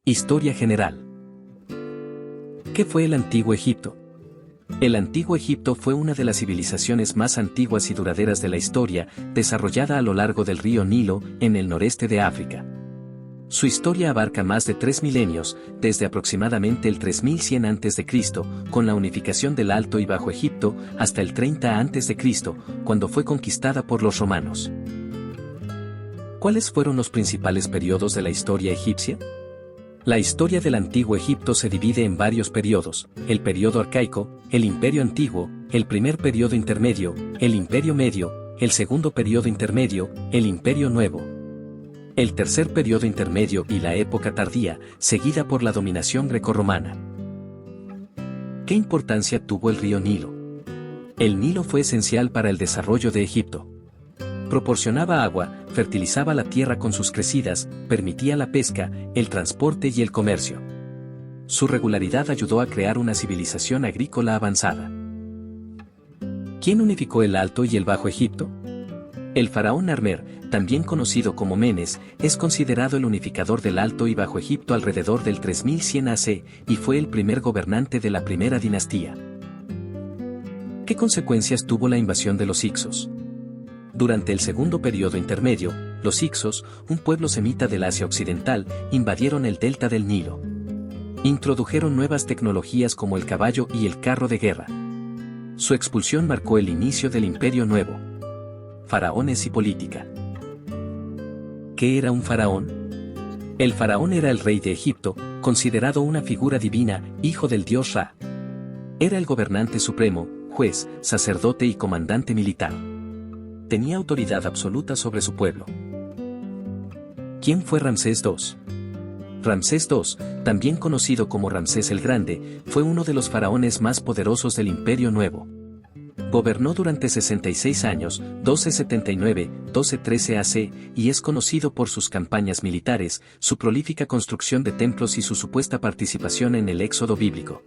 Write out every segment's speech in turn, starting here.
Historia general. ¿Qué fue el Antiguo Egipto? El Antiguo Egipto fue una de las civilizaciones más antiguas y duraderas de la historia, desarrollada a lo largo del río Nilo, en el noreste de África. Su historia abarca más de 3 milenios, desde aproximadamente el 3100 a.C., con la unificación del Alto y Bajo Egipto, hasta el 30 a.C., cuando fue conquistada por los romanos. ¿Cuáles fueron los principales periodos de la historia egipcia? La historia del Antiguo Egipto se divide en varios periodos: el periodo arcaico, el Imperio Antiguo, el primer periodo intermedio, el Imperio Medio, el segundo periodo intermedio, el Imperio Nuevo, el tercer periodo intermedio y la época tardía, seguida por la dominación grecorromana. ¿Qué importancia tuvo el río Nilo? El Nilo fue esencial para el desarrollo de Egipto. Proporcionaba agua, fertilizaba la tierra con sus crecidas, permitía la pesca, el transporte y el comercio. Su regularidad ayudó a crear una civilización agrícola avanzada. ¿Quién unificó el Alto y el Bajo Egipto? El faraón Narmer, también conocido como Menes, es considerado el unificador del Alto y Bajo Egipto alrededor del 3100 AC, y fue el primer gobernante de la primera dinastía. ¿Qué consecuencias tuvo la invasión de los hicsos? Durante el segundo periodo intermedio, los hicsos, un pueblo semita del Asia Occidental, invadieron el delta del Nilo. Introdujeron nuevas tecnologías como el caballo y el carro de guerra. Su expulsión marcó el inicio del Imperio Nuevo. Faraones y política. ¿Qué era un faraón? El faraón era el rey de Egipto, considerado una figura divina, hijo del dios Ra. Era el gobernante supremo, juez, sacerdote y comandante militar. Tenía autoridad absoluta sobre su pueblo. ¿Quién fue Ramsés II? Ramsés II, también conocido como Ramsés el Grande, fue uno de los faraones más poderosos del Imperio Nuevo. Gobernó durante 66 años, 1279-1213 AC, y es conocido por sus campañas militares, su prolífica construcción de templos y su supuesta participación en el éxodo bíblico.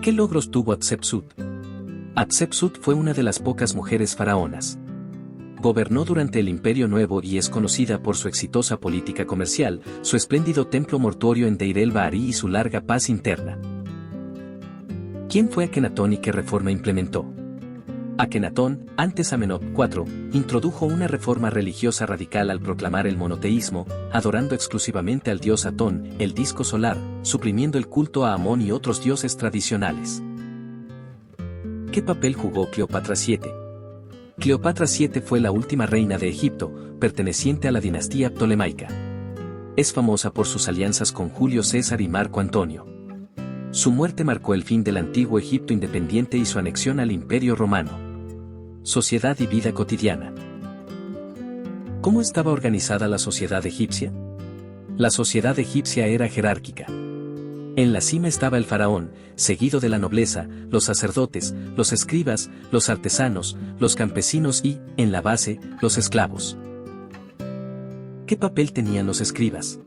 ¿Qué logros tuvo Hatshepsut? Hatshepsut fue una de las pocas mujeres faraonas. Gobernó durante el Imperio Nuevo y es conocida por su exitosa política comercial, su espléndido templo mortuorio en Deir el-Bahari y su larga paz interna. ¿Quién fue Akenatón y qué reforma implementó? Akenatón, antes Amenhotep IV, introdujo una reforma religiosa radical al proclamar el monoteísmo, adorando exclusivamente al dios Atón, el disco solar, suprimiendo el culto a Amón y otros dioses tradicionales. ¿Qué papel jugó Cleopatra VII? Cleopatra VII fue la última reina de Egipto, perteneciente a la dinastía ptolemaica. Es famosa por sus alianzas con Julio César y Marco Antonio. Su muerte marcó el fin del Antiguo Egipto independiente y su anexión al Imperio Romano. Sociedad y vida cotidiana. ¿Cómo estaba organizada la sociedad egipcia? La sociedad egipcia era jerárquica. En la cima estaba el faraón, seguido de la nobleza, los sacerdotes, los escribas, los artesanos, los campesinos y, en la base, los esclavos. ¿Qué papel tenían los escribas?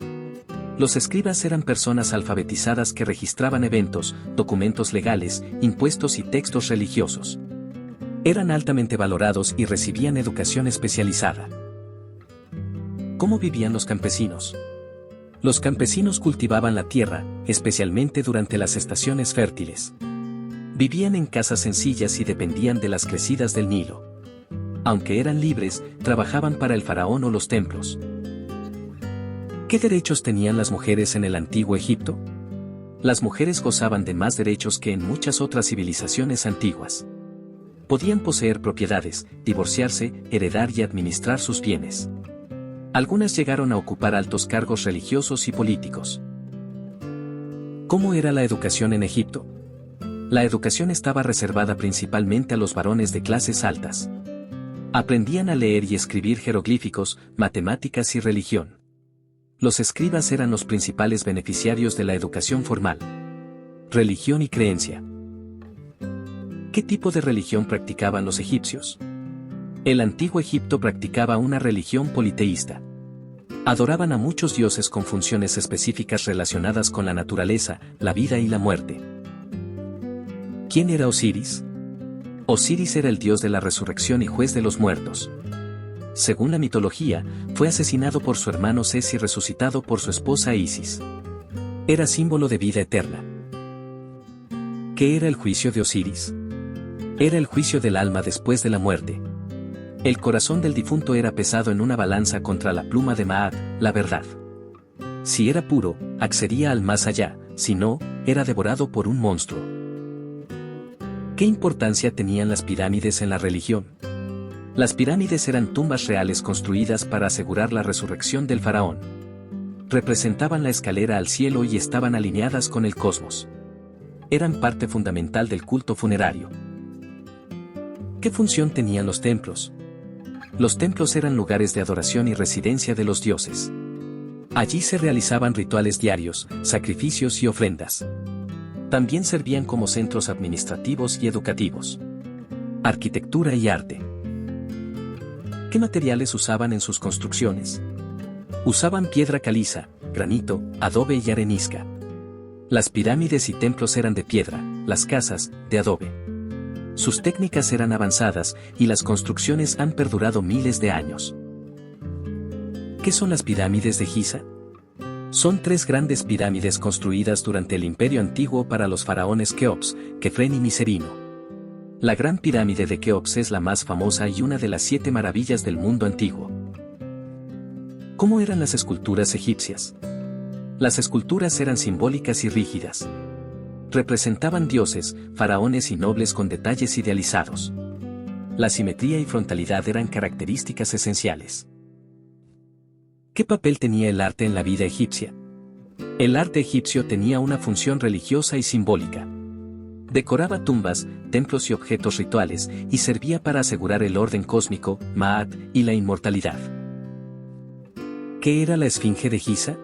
Los escribas eran personas alfabetizadas que registraban eventos, documentos legales, impuestos y textos religiosos. Eran altamente valorados y recibían educación especializada. ¿Cómo vivían los campesinos? Los campesinos cultivaban la tierra, especialmente durante las estaciones fértiles. Vivían en casas sencillas y dependían de las crecidas del Nilo. Aunque eran libres, trabajaban para el faraón o los templos. ¿Qué derechos tenían las mujeres en el Antiguo Egipto? Las mujeres gozaban de más derechos que en muchas otras civilizaciones antiguas. Podían poseer propiedades, divorciarse, heredar y administrar sus bienes. Algunas llegaron a ocupar altos cargos religiosos y políticos. ¿Cómo era la educación en Egipto? La educación estaba reservada principalmente a los varones de clases altas. Aprendían a leer y escribir jeroglíficos, matemáticas y religión. Los escribas eran los principales beneficiarios de la educación formal. Religión y creencia. ¿Qué tipo de religión practicaban los egipcios? El Antiguo Egipto practicaba una religión politeísta. Adoraban a muchos dioses con funciones específicas relacionadas con la naturaleza, la vida y la muerte. ¿Quién era Osiris? Osiris era el dios de la resurrección y juez de los muertos. según la mitología, fue asesinado por su hermano Seth y resucitado por su esposa Isis. Era símbolo de vida eterna. ¿Qué era el juicio de Osiris? Era el juicio del alma después de la muerte. El corazón del difunto era pesado en una balanza contra la pluma de Maat, la verdad. Si era puro, accedía al más allá, si no, era devorado por un monstruo. ¿Qué importancia tenían las pirámides en la religión? Las pirámides eran tumbas reales construidas para asegurar la resurrección del faraón. Representaban la escalera al cielo y estaban alineadas con el cosmos. Eran parte fundamental del culto funerario. ¿Qué función tenían los templos? Los templos eran lugares de adoración y residencia de los dioses. Allí se realizaban rituales diarios, sacrificios y ofrendas. También servían como centros administrativos y educativos. Arquitectura y arte. ¿Qué materiales usaban en sus construcciones? Usaban piedra caliza, granito, adobe y arenisca. Las pirámides y templos eran de piedra, las casas, de adobe. Sus técnicas eran avanzadas y las construcciones han perdurado miles de años. ¿Qué son las pirámides de Giza? Son 3 grandes pirámides construidas durante el Imperio Antiguo para los faraones Keops, Kefren y Miserino. La Gran Pirámide de Keops es la más famosa y una de las 7 maravillas del mundo antiguo. ¿Cómo eran las esculturas egipcias? Las esculturas eran simbólicas y rígidas. Representaban dioses, faraones y nobles con detalles idealizados. La simetría y frontalidad eran características esenciales. ¿Qué papel tenía el arte en la vida egipcia? El arte egipcio tenía una función religiosa y simbólica. Decoraba tumbas, templos y objetos rituales, y servía para asegurar el orden cósmico, Maat, y la inmortalidad. ¿Qué era la Esfinge de Giza?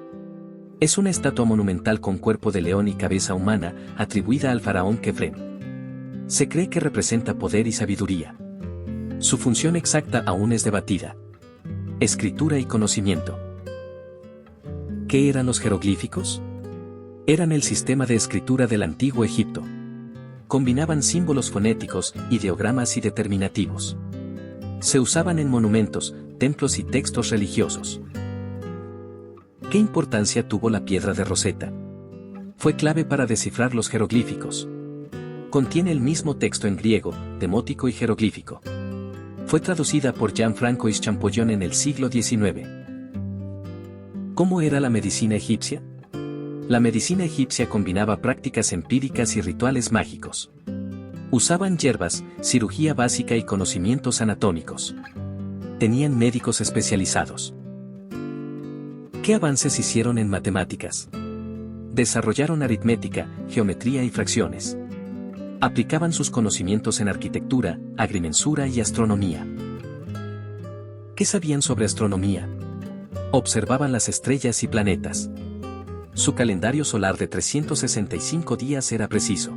Es una estatua monumental con cuerpo de león y cabeza humana, atribuida al faraón Kefren. Se cree que representa poder y sabiduría. Su función exacta aún es debatida. Escritura y conocimiento. ¿Qué eran los jeroglíficos? Eran el sistema de escritura del antiguo Egipto. Combinaban símbolos fonéticos, ideogramas y determinativos. Se usaban en monumentos, templos y textos religiosos. ¿Qué importancia tuvo la piedra de Rosetta? Fue clave para descifrar los jeroglíficos. Contiene el mismo texto en griego, demótico y jeroglífico. Fue traducida por Gianfranco Champollion en el siglo XIX. ¿Cómo era la medicina egipcia? La medicina egipcia combinaba prácticas empíricas y rituales mágicos. Usaban hierbas, cirugía básica y conocimientos anatómicos. Tenían médicos especializados. ¿Qué avances hicieron en matemáticas? Desarrollaron aritmética, geometría y fracciones. Aplicaban sus conocimientos en arquitectura, agrimensura y astronomía. ¿Qué sabían sobre astronomía? Observaban las estrellas y planetas. Su calendario solar de 365 días era preciso.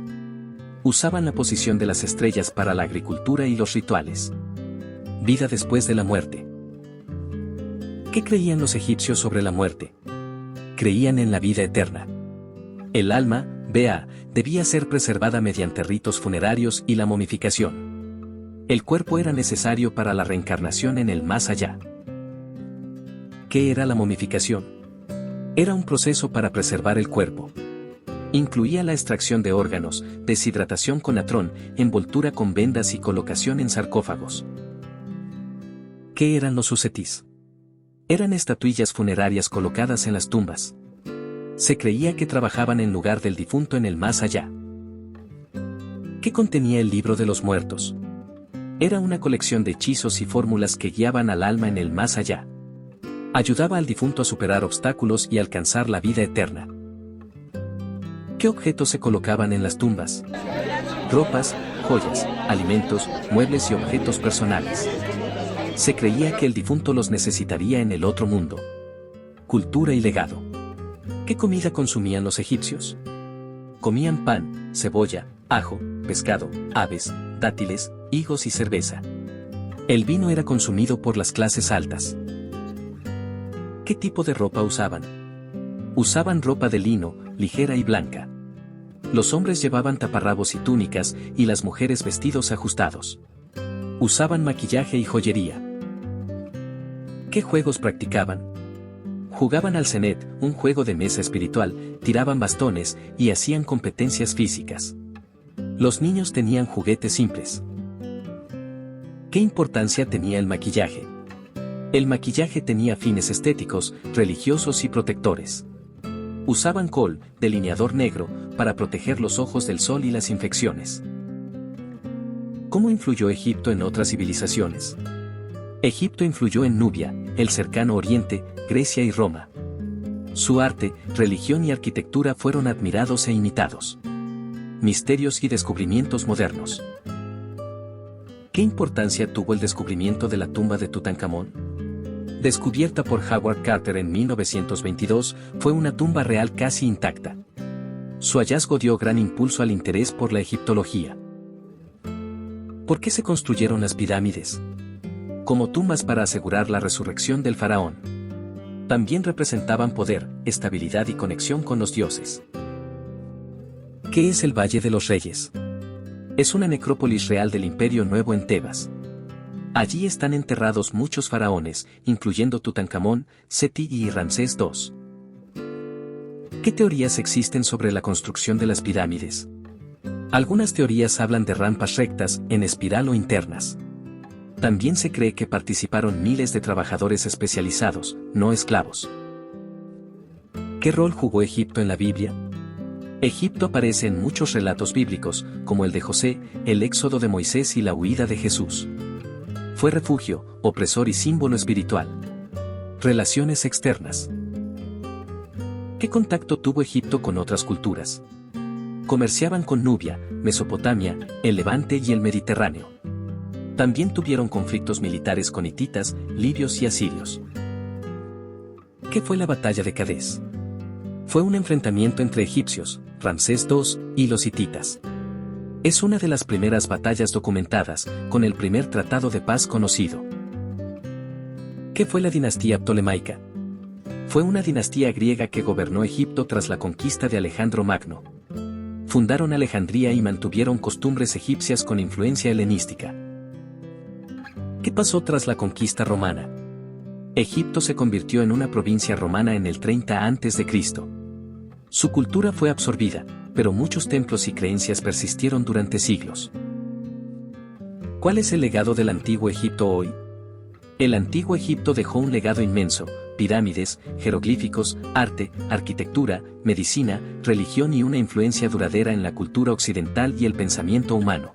Usaban la posición de las estrellas para la agricultura y los rituales. Vida después de la muerte. ¿Qué creían los egipcios sobre la muerte? Creían en la vida eterna. El alma, Bea, debía ser preservada mediante ritos funerarios y la momificación. El cuerpo era necesario para la reencarnación en el más allá. ¿Qué era la momificación? Era un proceso para preservar el cuerpo. Incluía la extracción de órganos, deshidratación con natrón, envoltura con vendas y colocación en sarcófagos. ¿Qué eran los sucetis? Eran estatuillas funerarias colocadas en las tumbas. Se creía que trabajaban en lugar del difunto en el más allá. ¿Qué contenía el libro de los muertos? Era una colección de hechizos y fórmulas que guiaban al alma en el más allá. Ayudaba al difunto a superar obstáculos y alcanzar la vida eterna. ¿Qué objetos se colocaban en las tumbas? Ropas, joyas, alimentos, muebles y objetos personales. Se creía que el difunto los necesitaría en el otro mundo. Cultura y legado. ¿Qué comida consumían los egipcios? Comían pan, cebolla, ajo, pescado, aves, dátiles, higos y cerveza. El vino era consumido por las clases altas. ¿Qué tipo de ropa usaban? Usaban ropa de lino, ligera y blanca. Los hombres llevaban taparrabos y túnicas, y las mujeres vestidos ajustados. Usaban maquillaje y joyería. ¿Qué juegos practicaban? Jugaban al Senet, un juego de mesa espiritual, tiraban bastones y hacían competencias físicas. Los niños tenían juguetes simples. ¿Qué importancia tenía el maquillaje? El maquillaje tenía fines estéticos, religiosos y protectores. Usaban col, delineador negro, para proteger los ojos del sol y las infecciones. ¿Cómo influyó Egipto en otras civilizaciones? Egipto influyó en Nubia, el cercano Oriente, Grecia y Roma. Su arte, religión y arquitectura fueron admirados e imitados. Misterios y descubrimientos modernos. ¿Qué importancia tuvo el descubrimiento de la tumba de Tutankamón? Descubierta por Howard Carter en 1922, fue una tumba real casi intacta. Su hallazgo dio gran impulso al interés por la egiptología. ¿Por qué se construyeron las pirámides? Como tumbas para asegurar la resurrección del faraón. También representaban poder, estabilidad y conexión con los dioses. ¿Qué es el Valle de los Reyes? Es una necrópolis real del Imperio Nuevo en Tebas. Allí están enterrados muchos faraones, incluyendo Tutankamón, Seti y Ramsés II. ¿Qué teorías existen sobre la construcción de las pirámides? Algunas teorías hablan de rampas rectas, en espiral o internas. También se cree que participaron miles de trabajadores especializados, no esclavos. ¿Qué rol jugó Egipto en la Biblia? Egipto aparece en muchos relatos bíblicos, como el de José, el éxodo de Moisés y la huida de Jesús. Fue refugio, opresor y símbolo espiritual. Relaciones externas. ¿Qué contacto tuvo Egipto con otras culturas? Comerciaban con Nubia, Mesopotamia, el Levante y el Mediterráneo. También tuvieron conflictos militares con hititas, libios y asirios. ¿Qué fue la batalla de Cadés? Fue un enfrentamiento entre egipcios, Ramsés II, y los hititas. Es una de las primeras batallas documentadas, con el primer tratado de paz conocido. ¿Qué fue la dinastía ptolemaica? Fue una dinastía griega que gobernó Egipto tras la conquista de Alejandro Magno. Fundaron Alejandría y mantuvieron costumbres egipcias con influencia helenística. ¿Qué pasó tras la conquista romana? Egipto se convirtió en una provincia romana en el 30 a.C. Su cultura fue absorbida, pero muchos templos y creencias persistieron durante siglos. ¿Cuál es el legado del Antiguo Egipto hoy? El Antiguo Egipto dejó un legado inmenso: pirámides, jeroglíficos, arte, arquitectura, medicina, religión y una influencia duradera en la cultura occidental y el pensamiento humano.